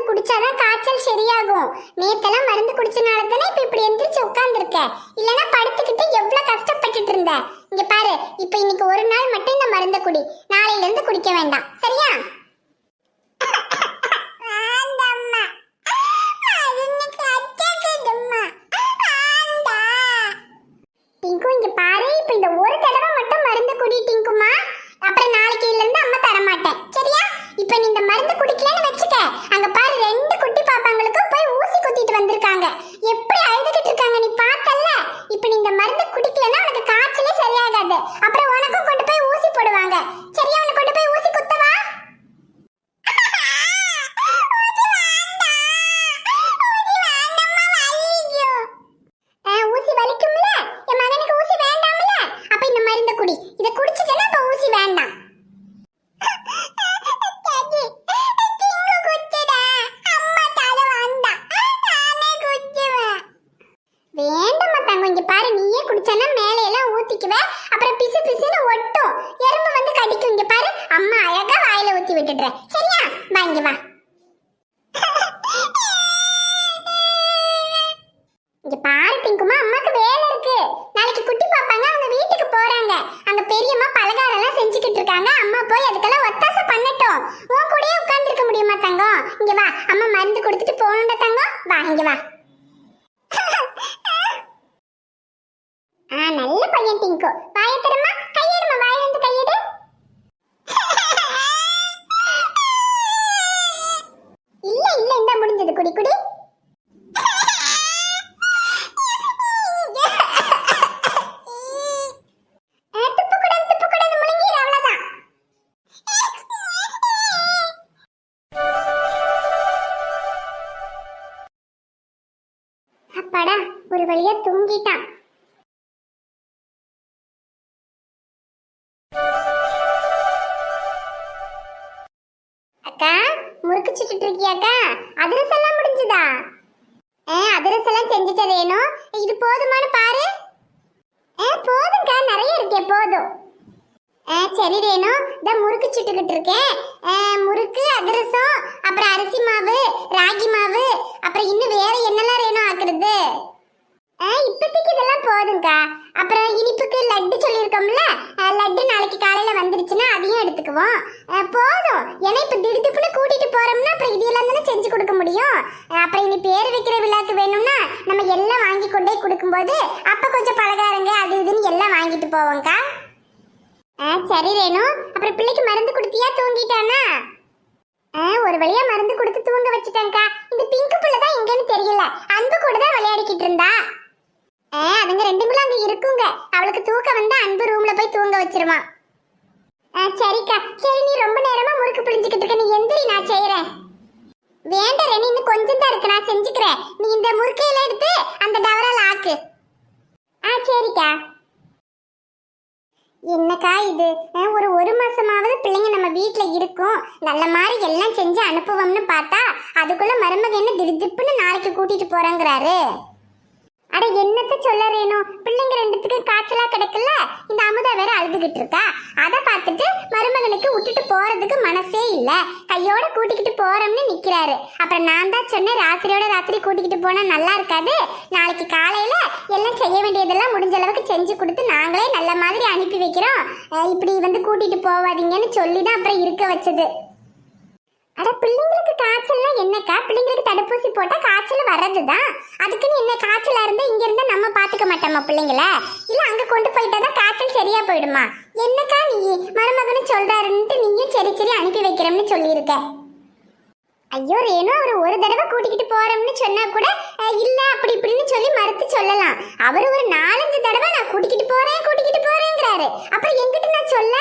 குடிச்சாதான் காய்ச்சல் சரியாகும். நேத்தெல்லாம் மருந்து குடிச்சனால தானே இப்ப இப்படி எந்திரிச்சு உட்கார்ந்துருக்க. இல்லனா படுத்துக்கிட்டு எவ்வளவு கஷ்டப்பட்டுட்டு இருந்த. இங்க பாரு, இப்ப இன்னைக்கு ஒரு நாள் மட்டும் இந்த மருந்தை குடி. நாளையில இருந்து குடிக்க வேண்டாம், சரியா? டிங்கு இங்க பாரு, இப்ப இந்த ஒரு தடவை மட்டும் மருந்து குடி டிங்குமா. அப்புறம் நாளைக்கு இல்ல இருந்து அம்மா தர மாட்டேன், சரியா? இப்ப நீ இந்த மருந்து குடிக்கலன்னு வெச்சுக்க, அங்க பாரு 2 குட்டி பாப்பாங்களுக்கு போய் ஊசி குத்திட்டு வந்திருக்காங்க. எப்படி அழுதுகிட்டு இருக்காங்க நீ பார்த்தல்ல. இப்ப நீ இந்த மருந்து குடிக்கலன்னா உனக்கு காய்ச்சலே சரியாகாது. அப்புறம் உனக்கும் கொண்டு போய் ஊசி போடுவாங்க, சரியா? உனக்கு கொண்டு போய் ஊசி குத்தவா? ஊசி வலிக்கும்ல, என் மகனுக்கு ஊசி வேண்டாம்ல. அப்ப இந்த மருந்தை குடி. இத குடிச்சிட்டேன்னா அப்ப ஊசி வேண்டாம். வேண்டாமா தங்கம், இங்க பாரு, நீயே குடிச்சனா மேலே எல்லாம் ஊத்திக்குவ, அப்புறம் பிசு பிசுன்னு ஒட்டும், எறும்பு வந்து கடிக்கும். இங்க பாரு, அம்மா அழகா வாயில ஊத்தி விட்டுடுறேன், சரியா? வா இங்க வா. இங்க பாரு டிங்குமா, அம்மாக்கு வேலை இருக்கு. நாளைக்கு குட்டி பாப்பாங்க, அவங்க வீட்டுக்கு போறாங்க. அங்க பெரியம்மா பலகாரம் எல்லாம் செஞ்சுக்கிட்டு இருக்காங்க. அம்மா போய் அதுக்கெல்லாம் ஒத்தாசை பண்ணட்டும். உன் கூடயே உட்கார்ந்துருக்க முடியுமா தங்கம்? இங்க வா, அம்மா மருந்து கொடுத்துட்டு போகணும்டா தங்கம். வா இங்க வா. நல்ல பையன் டிங்கு. வாயை தரமா, கையெடுமா, வாயில இருந்து கையெடு. இல்ல இல்ல, இந்த முடிஞ்சது, குடி குடி. அப்பாடா, ஒரு வழியா தூங்கிட்டான். அக்கா, முறுக்கு சுட்டுட்டு இருக்கியாக்கா? அதிரசம் எல்லாம் முடிஞ்சுதா? அதிரசம் எல்லாம் செஞ்சுட்டதேனோ. இது போதுமானு பாரு. போதும்க்கா, நிறைய இருக்கே, போதும். சரி ரேணு, இந்த முறுக்கு சுட்டுக்கிட்டு இருக்கேன். முறுக்கு, அதிரசம், அப்புறம் அரிசி மாவு, ராகி மாவு, அப்புறம் இன்னும் வேற என்னெல்லாம் ரேணு ஆக்குறது? இப்போதைக்கு இதெல்லாம் போதும்க்கா. அப்புறம் இனிப்புக்கு லட்டு சொல்லியிருக்கோம்ல, லட்டு நாளைக்கு காலையில வந்துருச்சுன்னா அதையும் எடுத்துக்குவோம். போதும். ஏன்னா இப்ப திடுப்புன்னு கூட்டிட்டு போறோம்னா அப்புறம் இதெல்லாம் தானே செஞ்சு கொடுக்க முடியும். அப்புறம் இனி பேர் வைக்கிற விழாக்கு வேணும்னா நம்ம எல்லாம் வாங்கி கொண்டே கொடுக்கும்போது அப்ப கொஞ்சம் பலகாரங்க அது இதுன்னு எல்லாம் வாங்கிட்டு போவோம்க்கா. சரி ரேணு, அப்புறம் பிள்ளைக்கு மருந்து கொடுத்தியா? தூங்கிட்டானா? ஒரு வழியா மருந்து கொடுத்து தூங்க வச்சுட்டேன்க்கா. இந்த பிங்க் புள்ள தான் எங்கன்னு தெரியல, அன்பு கூட தான் விளையாடிக்கிட்டு இருந்தா. அதுங்க 2 அங்க இருக்குங்க. அவளுக்கு தூக்கம் வந்து அன்பு ரூம்ல போய் தூங்க வச்சிருவான். சரிக்கா. சரி, நீ ரொம்ப நேரமா முறுக்கு பிழிஞ்சுக்கிட்டு இருக்க, நீ எந்திரி, நான் செய்யறேன். வேண்டாம் ரேணு, இன்னும் கொஞ்சம் தான் இருக்கு, நான் செஞ்சுக்கிறேன். நீ இந்த முறுக்கையில எடுத்து அந்த டவரால ஆக்கு. சரிக்கா. என்னக்கா இது, ஒரு மாசமாவது பிள்ளைங்க நம்ம வீட்டுல இருக்கும், நல்ல மாதிரி எல்லாம் செஞ்சு அனுப்புவோம்னு பார்த்தா அதுக்குள்ள மருமக என்ன திடுப்புன்னு நாளைக்கு கூட்டிட்டு போறாங்கிறாரு. அட என்னத்த சொல்ல ரேணு, பிள்ளைங்க 2த்துக்கு காய்ச்சலா கிடக்குல்ல, இந்த அமுதா வேற அழுதுகிட்டு இருக்கா. அதை பார்த்துட்டு மருமகனுக்கு விட்டுட்டு போறதுக்கு மனசே இல்ல, கையோட கூட்டிக்கிட்டு போறோம்னு நிக்கிறாரு. அப்புறம் நான் தான் சொன்னேன், ராத்திரியோட ராத்திரி கூட்டிக்கிட்டு போனா நல்லா இருக்காது, நாளைக்கு காலையில எல்லாம் செய்ய வேண்டியதெல்லாம் முடிஞ்ச அளவுக்கு செஞ்சு கொடுத்து நாங்களே நல்ல மாதிரி அனுப்பி வைக்கிறோம், இப்படி வந்து கூட்டிட்டு போவாதீங்கன்னு சொல்லிதான் அப்புறம் இருக்க வச்சது. அட பிள்ளைங்களுக்கு காய்ச்சல்னா என்னக்கா, பிள்ளைங்களுக்கு தடுப்பூசி போட்டா காய்ச்சல் வர்றதுதான். அதுக்குன்னு என்ன, காய்ச்சலா இருந்தா இங்க இருந்தா நம்ம பாத்துக்க மாட்டோமா பிள்ளைங்கள? இல்ல அங்க கொண்டு போயிட்டாதான் காய்ச்சல் சரியா போயிடுமா? என்னக்கா நீ மருமகன்னு சொல்றாருன்ட்டு நீயும் சரி சரி அனுப்பி வைக்கிறோம்னு சொல்லியிருக்க. ஐயோ ரேணு, அவரு ஒரு தடவை கூட்டிக்கிட்டு போறோம்னு சொன்னா கூட இல்ல அப்படி இப்படின்னு சொல்லி மறுத்து சொல்லலாம். அவரு ஒரு 4-5 தடவை நான் கூட்டிக்கிட்டு போறேங்கிறாரு. அப்புறம் எங்கிட்ட நான் சொல்ல?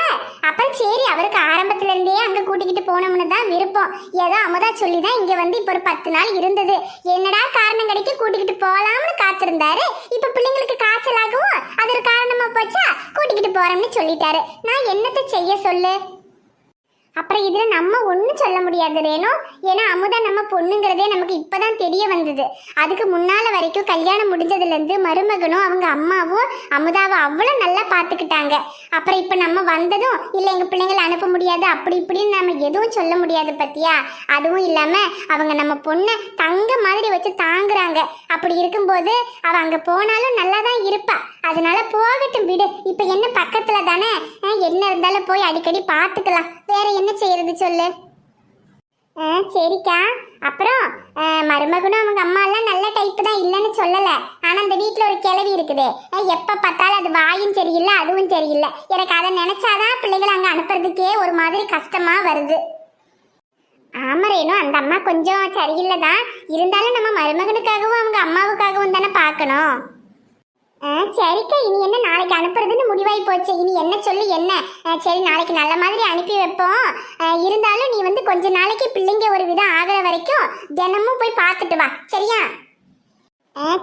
அப்புறம் சரி, அவருக்கு ஆரம்பத்துல இருந்தே அங்க கூட்டிக்கிட்டு போனோம்னு தான் விருப்பம். ஏதோ அமுதா சொல்லிதான் இங்க வந்து இப்ப ஒரு 10 நாள் இருந்தது. என்னடா காரணம் கிடைக்க கூட்டிக்கிட்டு போலாம்னு காத்திருந்தாரு. இப்ப பிள்ளைங்களுக்கு காய்ச்சலாகவும் அது ஒரு காரணமா போச்சா, கூட்டிக்கிட்டு போறோம்னு சொல்லிட்டாரு. நான் என்னத்தை செய்ய சொல்லு? அப்புறம் இதுல நம்ம ஒண்ணும் சொல்ல முடியாது ரேணு. ஏன்னா அமுதா நம்ம பொண்ணுங்கிறதே நமக்கு இப்பதான் தெரிய வந்தது. அதுக்கு முன்னால வரைக்கும் கல்யாணம் முடிஞ்சதுல இருந்து மருமகனும் அவங்க அம்மாவும் அமுதாவை அவ்வளவு நல்லா பாத்துக்கிட்டாங்க. அப்புறம் இப்ப நம்ம வந்ததும் இல்ல எங்க பிள்ளைங்களை அனுப்ப முடியாது அப்படி இப்படின்னு நம்ம எதுவும் சொல்ல முடியாது பத்தியா. அதுவும் இல்லாம அவங்க நம்ம பொண்ணை தங்க மாதிரி வச்சு தாங்குறாங்க. அப்படி இருக்கும்போது அவ அங்க போனாலும் நல்லா தான் இருப்பா. அதனால போகட்டும் விடு. இப்ப என்ன பக்கத்துல தானே, என்ன இருந்தாலும் போய் அடிக்கடி பாத்துக்கலாம். வேற என்ன செய்யறது சொல்லு. சரிக்கா. அப்புறம் மருமகனும் அவங்க அம்மா எல்லாம் நல்ல டைப்பு தான், இல்லைன்னு சொல்லல. ஆனா அந்த வீட்டுல ஒரு கிழவி இருக்குது, எப்ப பார்த்தாலும் அது வாயும் சரியில்லை அதுவும் சரியில்லை. எனக்கு அதை நினைச்சாதான் பிள்ளைகளை அங்க அனுப்புறதுக்கே ஒரு மாதிரி கஷ்டமா வருது. ஆமா ரேணு, அந்த அம்மா கொஞ்சம் சரியில்லைதான். இருந்தாலும் நம்ம மருமகனுக்காகவும் அவங்க அம்மாவுக்காகவும் தானே பார்க்கணும். சரிக்கா. இனி என்ன நாளைக்கு அனுப்புறதுன்னு முடிவாகி போச்சு. இனி என்ன சொல்லி என்ன. சரி நாளைக்கு நல்ல மாதிரி அனுப்பி வைப்போம். இருந்தாலும் நீ வந்து கொஞ்ச நாளைக்கு பிள்ளைங்க ஒரு விதம் ஆகிற வரைக்கும் தினமும் போய் பார்த்துட்டு வா, சரியா?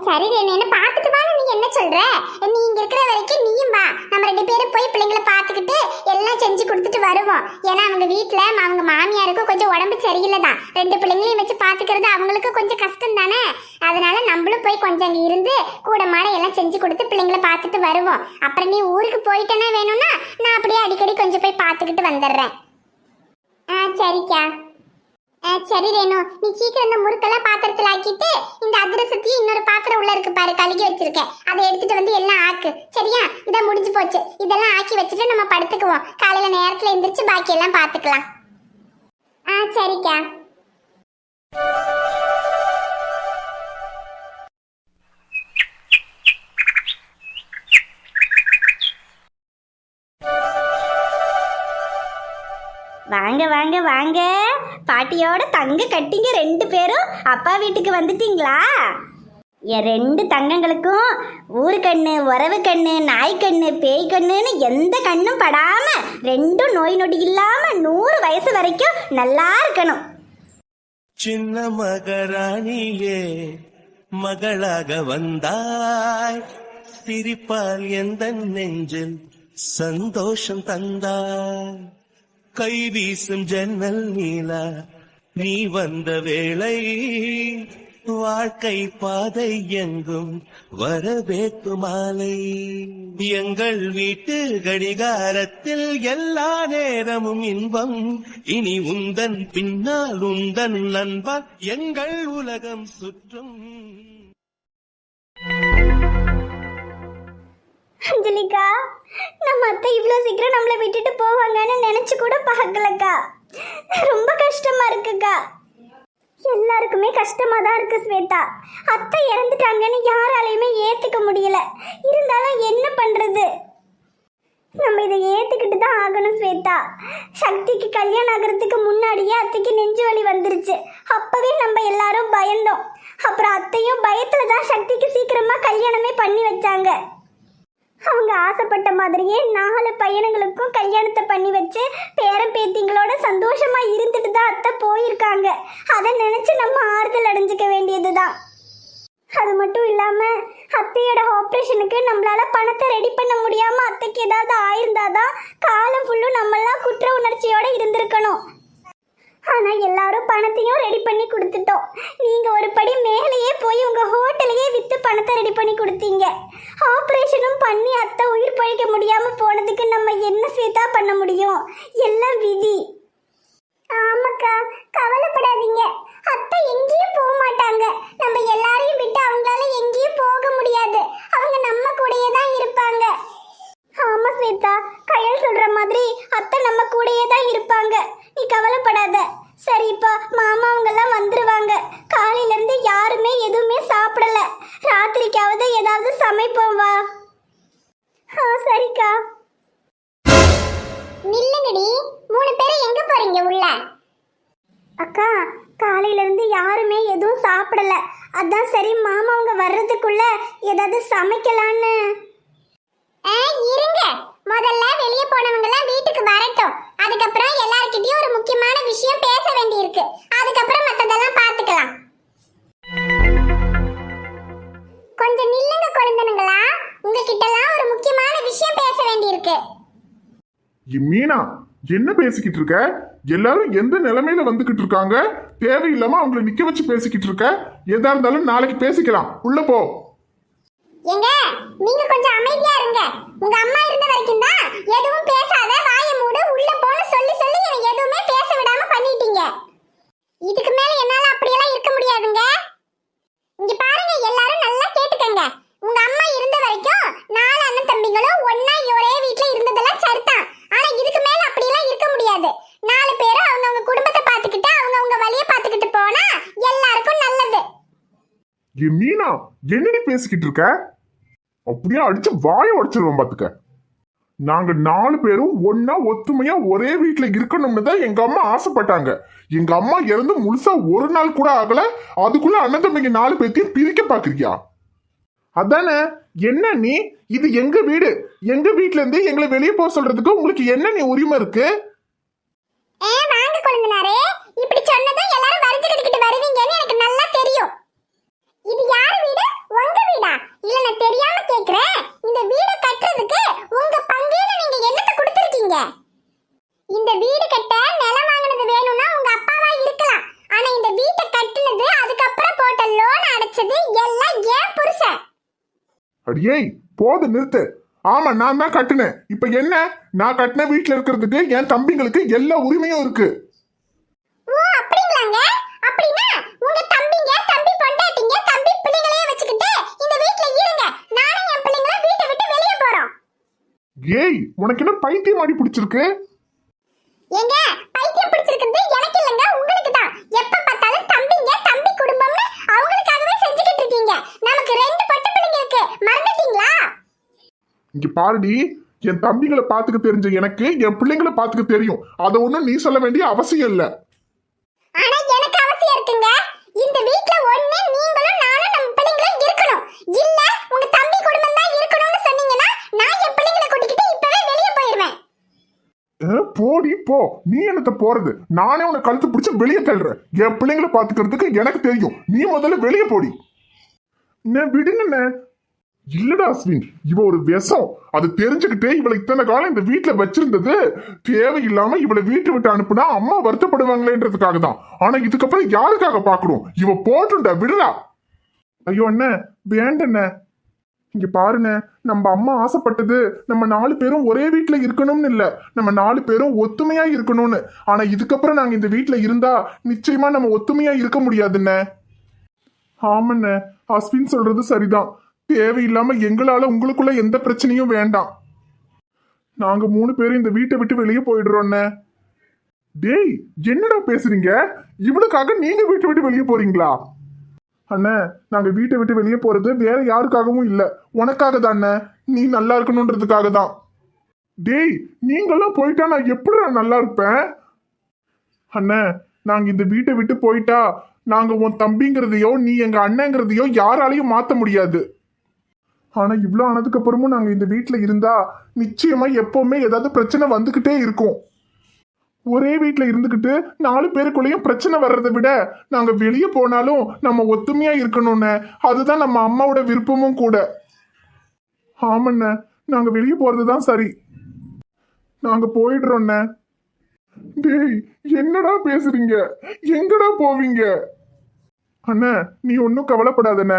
சரி ரேணு, என்ன பார்த்துட்டு வான்னு நீ என்ன சொல்ற? நீ இங்க இருக்கிற வரைக்கும் நீயும் வா. நம்ம 2 பேரும் போய் பிள்ளைங்களை பார்த்துக்கிட்டு எல்லாம் செஞ்சு கொடுத்துட்டு வருவோம். ஏன்னா அவங்க வீட்டுல அவங்க மாமியாருக்கும் கொஞ்சம் உடம்பு சரியில்லைதான். 2 பிள்ளைங்களையும் வச்சு பாத்துக்கிறது அவங்களுக்கு கொஞ்சம் கஷ்டம் தானே. அதனால நம்மளும் போய் கொஞ்சம் அங்க இருந்து கூட மாட எல்லாம் செஞ்சு கொடுத்து பிள்ளைங்களை பார்த்துட்டு வருவோம். அப்புறம் நீ ஊருக்கு போயிட்டேன்னா வேணும்னா நான் அப்படியே அடிக்கடி கொஞ்சம் போய் பார்த்துக்கிட்டு வந்துடுறேன். சரிக்கா. சரி ரேணு, நீ சீக்கிரம் இந்த முறுக்கெல்லாம் பாத்திரத்துல ஆக்கிட்டு இந்த அதிரசத்தையும் இன்னொரு பாத்திரம் உள்ள இருக்கு பாரு, கழுகி வச்சிருக்கேன், அதை எடுத்துட்டு வந்து எல்லாம் ஆக்கு, சரியா? இதான் முடிஞ்சு போச்சு. இதெல்லாம் ஆக்கி வச்சுட்டு நம்ம படுத்துக்குவோம். காலையில நேரத்துல எந்திரிச்சு பாக்கி எல்லாம் பாத்துக்கலாம். சரிக்கா. வாங்க வாங்க வாங்க, பாட்டியோட தங்க கட்டிங்க 2 பேரும் அப்பா வீட்டுக்கு வந்துட்டீங்களா? என் 2 தங்கங்களுக்கும் ஊரு கண்ணு, உறவு கண்ணு, நாய் கண்ணு, பேய் கண்ணுன்னு எந்த கண்ணும் படாம 2 நோய் நொடி இல்லாம 100 வயசு வரைக்கும் நல்லா இருக்கணும். சின்ன மகராணியே மகளாக வந்தாய், சிரிப்பால் எந்த நெஞ்சில் சந்தோஷம் தந்தாய். கை வீசும் ஜன்னல் நீலா நீ வந்த வேளை, வாழ்க்கை பாதை எங்கும் வரவேற்று மாலை. எங்கள் வீட்டு கடிகாரத்தில் எல்லா நேரமும் இன்பம், இனி உந்தன் பின்னால் உந்தன் நண்பன் எங்கள் உலகம் சுற்றும். அஞ்சலிக்கா, நம்ம அத்தை இவ்வளோ சீக்கிரம் நம்மளை விட்டுட்டு போவாங்கன்னு நினைச்சு கூட பார்க்கலக்கா. ரொம்ப கஷ்டமா இருக்குக்கா. எல்லாருக்குமே கஷ்டமா தான் இருக்கு ஸ்வேதா. அத்தை இறந்துட்டாங்கன்னு யாராலையுமே ஏத்துக்க முடியல. இருந்தாலும் என்ன பண்றது, நம்ம இதை ஏத்துக்கிட்டு தான் ஆகணும் ஸ்வேதா. சக்திக்கு கல்யாணம் ஆகிறதுக்கு முன்னாடியே அத்தைக்கு நெஞ்சு வலி வந்துருச்சு. அப்பவே நம்ம எல்லாரும் பயந்தோம். அப்புறம் அத்தையும் பயத்துல தான் சக்திக்கு சீக்கிரமா கல்யாணமே பண்ணி வச்சாங்க. அவங்க ஆசைப்பட்ட மாதிரியே 4 பையனுங்களுக்கும் கல்யாணத்தை பண்ணி வச்சு பேரன் பேத்திங்களோட சந்தோஷமா இருந்துட்டு தான் அத்தை போயிருக்காங்க. அதை நினைச்சு நம்ம ஆறுதல் அடைஞ்சிக்க வேண்டியதுதான். அது மட்டும் இல்லாம அத்தையோட ஆப்ரேஷனுக்கு நம்மளால பணத்தை ரெடி பண்ண முடியாம அத்தைக்கு ஏதாவது ஆயிருந்தாதான் காலம் ஃபுல்லும் நம்மளாம் குற்ற உணர்ச்சியோட இருந்திருக்கணும். ஆனா எல்லாரும் பணத்தையும் ரெடி பண்ணி கொடுத்துட்டோம். நீங்க ஒரு படி மேலேயே போய் உங்க ஹோட்டலையே வித்து பணத்தை ரெடி பண்ணி கொடுத்தீங்க. ஆபரேஷனும் பண்ணி அத்தை உயிர் பழிக்க முடியாம போனதுக்கு நம்ம என்ன ஸ்வேதா பண்ண முடியும்? எல்லாம் விதி. ஆமாக்கா, கவலைப்படாதீங்க. அத்தை எங்கேயும் போக மாட்டாங்க. நம்ம எல்லாரையும் விட்டு அவங்களால எங்கேயும் போக முடியாது. அவங்க நம்ம கூடயே தான் இருப்பாங்க. ஆமா ஸ்வேதா, கையல் சொல்ற மாதிரி அத்தை நம்ம கூடயே தான் இருப்பாங்க. நீ கவலைப்படாத. சரிப்பா, மாமா அவங்க எல்லாம் வந்துருவாங்க. காலையில இருந்து யாருமே எதுவுமே சாப்பிடல. ராத்திரிக்காவது ஏதாவது சமைப்போம் வா. சரிக்கா. நில்லுங்கடி, 3 பேரும் எங்க போறீங்க உள்ள? அக்கா, காலையில இருந்து யாருமே எதுவும் சாப்பிடல. அதான் சரி மாமா அவங்க வர்றதுக்குள்ள ஏதாவது சமைக்கலான்னு. இருங்க, முதல்ல வெளியே போனவங்க எல்லாம் வீட்டுக்கு வரட்டும். அதுக்கப்புறம் எல்லார்கிட்டயும் ஒரு முக்கியமான விஷயம் பேச வேண்டியிருக்கு. அதுக்கப்புறம் மத்ததெல்லாம் பார்த்துக்கலாம். கொஞ்சம் நில்லுங்க குழந்தைங்களா, உங்ககிட்ட எல்லாம் ஒரு முக்கியமான விஷயம் பேச வேண்டியிருக்கு. மீனா, என்ன பேசிக்கிட்டு இருக்க? எல்லாரும் எந்த நிலைமையில வந்துகிட்டு இருக்காங்க? தேவையில்லாம அவங்கள நிக்க வச்சு பேசிக்கிட்டு இருக்க. எதா இருந்தாலும் நாளைக்கு பேசிக்கலாம். உள்ள போ. ஏங்க நீங்க கொஞ்சம் அமைதியா இருங்க. உங்க அம்மா இருந்த வரைக்கும் தான் எதுவும் பேசாத, வாயை மூடு, உள்ள போன்னு சொல்லி சொல்லி எனக்கு எதுவுமே பேச விடாம பண்ணிட்டீங்க. இதுக்கு மேல என்னால அப்படியெல்லாம் இருக்க முடியாதுங்க. இங்க பாருங்க, எல்லாரும் நல்லா கேட்டுக்கங்க. உங்க அம்மா இருந்த வரைக்கும் 4 அண்ணன் தம்பிகளும் ஒண்ணா ஒரே வீட்ல இருந்ததெல்லாம் சரிதான். ஆனா இதுக்கு மேல அப்படியெல்லாம் இருக்க முடியாது. 4 பேரும் அவங்கவங்க குடும்பத்தை பார்த்துக்கிட்டு அவங்கவங்க வழியை பார்த்துக்கிட்டு போனா எல்லாருக்கும் நல்லது. ஏ மீனா, என்னடி பேசிக்கிட்டு இருக்க? அப்படியே அடிச்சு வாயை உடைச்சிருவோம் பாத்துக்க. நாங்க 4 பேரும் ஒன்னா ஒத்துமையா ஒரே வீட்டுல இருக்கணும்னு தான் எங்க அம்மா ஆசைப்பட்டாங்க. எங்க அம்மா இறந்து முழுசா ஒரு நாள் கூட ஆகல, அதுக்குள்ள அண்ணன் தம்பிங்க 4 பேர்த்தையும் பிரிக்க பாக்குறியா? அதானே. என்ன நீ? இது எங்க வீடு. எங்க வீட்ல இருந்து எங்களை வெளியே போக சொல்றதுக்கு உங்களுக்கு என்ன நீ உரிமை இருக்கு? வாங்க கொழுந்தனாரே, இப்படி சொன்னதும் எல்லாரும் வரிஞ்சு கட்டிக்கிட்டு வருவீங்கன்னு எனக்கு நல்லா தெரியும். இது யார் வீடு? உங்க வீடா? இல்ல நான் தெரியாம கேக்குறேன். இந்த வீடு கட்டுறதுக்கு உங்க பங்குல நீங்க என்னத்தை கொடுத்திருக்கீங்க? இந்த வீடு கட்ட நிலம் வாங்குனது வேணும்னா உங்க அப்பாவா இருக்கலாம். ஆனா இந்த வீட்டை கட்டுனது, அதுக்கப்புறம் போட்ட லோன் அடைச்சது எல்லாம் ஏன் புருஷன். அடியே போது நிறுத்து. ஆமா, நான் தான் கட்டுனேன். இப்ப என்ன? நான் கட்டின வீட்டுல இருக்கிறதுக்கு என் தம்பிங்களுக்கு எல்லா உரிமையும் இருக்கு. ஓ அப்படிங்களாங்க? அப்படின்னா உங்க தம்பிங்க, தம்பி பொண்டாட்டிங்க, தம்பி பிள்ளைங்களையே வச்சுக்கிட்டு இந்த வீட்ல இருங்க. நானும் என் பிள்ளைங்களும் வீட்டை விட்டு வெளியே போறோம். ஏய், உனக்கு என்ன பைத்தியம் ஆடி பிடிச்சிருக்கு? ஏங்க பைத்தியம் பிடிச்சிருக்கிறது எனக்கு இல்லங்க, உங்களுக்கு தான். எப்ப பார்த்தாலும் தம்பிங்க, தம்பி குடும்பம்னு அவங்களுக்காகவே செஞ்சுக்கிட்டு இருக்கீங்க. நமக்கு 2 பொட்ட பிள்ளைங்க இருக்கு, மறந்துட்டீங்களா? இங்க பாருடி, என் தம்பிகளை பாத்துக்க தெரிஞ்ச எனக்கு என் பிள்ளைங்களை பாத்துக்க தெரியும். அதை ஒண்ணும் நீ சொல்ல வேண்டிய அவசியம் இல்ல. ஆனா எனக்கு அவசியம் இருக்குங்க. இந்த வீட்ல ஒண்ணு நீங்களும் நானும் நம்ம பிள்ளைங்களும் இருக்கணும். இல்ல உங்க தம்பி குடும்பம் தான் இருக்கணும்னு சொன்னீங்கன்னா நான் என் பிள்ளைங்களை கூட்டிக்கிட்டு இப்பவே வெளியே போயிருவேன். போடி போ. நீ என்னத்த போறது? நானே உன்னை கழுத்து பிடிச்சு வெளியே தள்ளுறேன். என் பிள்ளைங்களை பாத்துக்கிறதுக்கு எனக்கு தெரியும். நீ முதல்ல வெளியே போடி. விடுங்க. இல்லடா அஸ்வின், இவ ஒரு விஷம். அது தெரிஞ்சுக்கிட்டே இவளை இத்தனை காலம் இந்த வீட்டுல வச்சிருந்தது தேவையில்லாம இவளை வீட்டு விட்டு அனுப்புனா அம்மா வருத்தப்படுவாங்களேன்றதுக்காக தான். ஆனா இதுக்கப்புறம் யாருக்காக பாக்கணும்? இவ போட்டுண்டா, விடுடா. ஐயோ அண்ணே, வேண்டண்ணே. இங்க பாருங்க, நம்ம அம்மா ஆசைப்பட்டது நம்ம 4 பேரும் ஒரே வீட்டுல இருக்கணும்னு இல்ல, நம்ம 4 பேரும் ஒத்துமையா இருக்கணும்னு. ஆனா இதுக்கப்புறம் நாங்க இந்த வீட்டுல இருந்தா நிச்சயமா நம்ம ஒத்துமையா இருக்க முடியாதுண்ணே. ஆமாண்ணே, அஸ்வின் சொல்றது சரிதான். தேவையில்லாம எங்களால உங்களுக்குள்ள எந்த பிரச்சனையும் வேண்டாம். நாங்க 3 பேரும் இந்த வீட்டை விட்டு வெளியே போயிடுறோண்ணே. டேய், என்னடா பேசுறீங்க? இவளுக்காக நீங்க வீட்டை விட்டு வெளியே போறீங்களா? அண்ணே, நாங்க வீட்டை விட்டு வெளியே போறது வேற யாருக்காகவும் இல்ல, உனக்காக தானே. நீ நல்லா இருக்கணும்ன்றதுக்காக தான். டேய், நீங்கெல்லாம் போயிட்டா நான் எப்படி நல்லா இருப்பேன்? அண்ணே, நாங்க இந்த வீட்டை விட்டு போயிட்டா நாங்க உன் தம்பிங்கிறதையோ நீ எங்க அண்ணங்கிறதையோ யாராலையும் மாத்த முடியாது. ஆனா இவ்வளோ ஆனதுக்கு அப்புறமும் நாங்க இந்த வீட்டுல இருந்தா நிச்சயமா எப்பவுமே ஏதாவது பிரச்சனை வந்துகிட்டே இருக்கும். ஒரே வீட்டுல இருந்துகிட்டு 4 பேருக்குள்ளேயும் பிரச்சனை வர்றதை விட நாங்க வெளியே போனாலும் நம்ம ஒத்துமையா இருக்கணும்னு, அதுதான் நம்ம அம்மாவோட விருப்பமும் கூட. ஆமண்ண, நாங்க வெளியே போறதுதான் சரி. நாங்க போயிடுறோண்ண. டேய், என்னடா பேசுறீங்க? எங்கடா போவீங்க? அண்ணா, நீ ஒன்னும் கவலைப்படாதண்ண.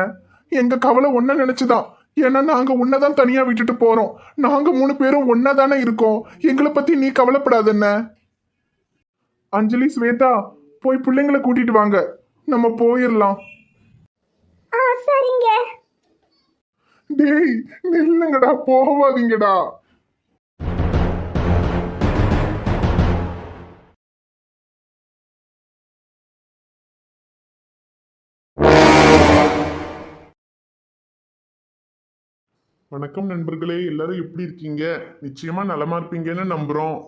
எங்க கவலை ஒன்ன நினைச்சுதான். ஏன்னா நாங்க உன்னதான் தனியா விட்டுட்டு போறோம். நாங்க 3 பேரும் ஒன்னாதானே இருக்கோம். எங்களை பத்தி நீ கவலைப்படாதண்ண. அஞ்சலி, ஸ்வேதா, போய் பிள்ளைங்களை கூட்டிட்டு வாங்க, நம்ம போயிடலாம். சரிங்க. டேய், நில்லுங்கடா, போகாதீங்கடா. வணக்கம் நண்பர்களே, எல்லாரும் எப்படி இருக்கீங்க? நிச்சயமா நலமா இருப்பீங்கன்னு நம்புறோம்.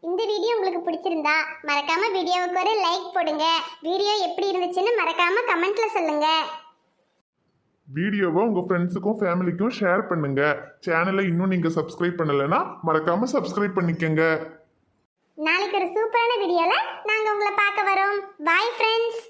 இந்த வீடியோ உங்களுக்கு பிடிச்சிருந்தா மறக்காம வீடியோவுக்கு ஒரு லைக் போடுங்க. வீடியோ எப்படி இருந்துச்சுன்னு மறக்காம கமெண்ட்ல சொல்லுங்க. வீடியோவை உங்க ஃப்ரெண்ட்ஸுக்கும் ஃபேமிலிக்கும் ஷேர் பண்ணுங்க. சேனலை இன்னும் நீங்க சப்ஸ்கிரைப் பண்ணலைன்னா மறக்காம சப்ஸ்கிரைப் பண்ணிக்கங்க. நாளைக்கு ஒரு சூப்பரான வீடியோல நாங்க உங்களை பார்க்க வரோம். Bye friends.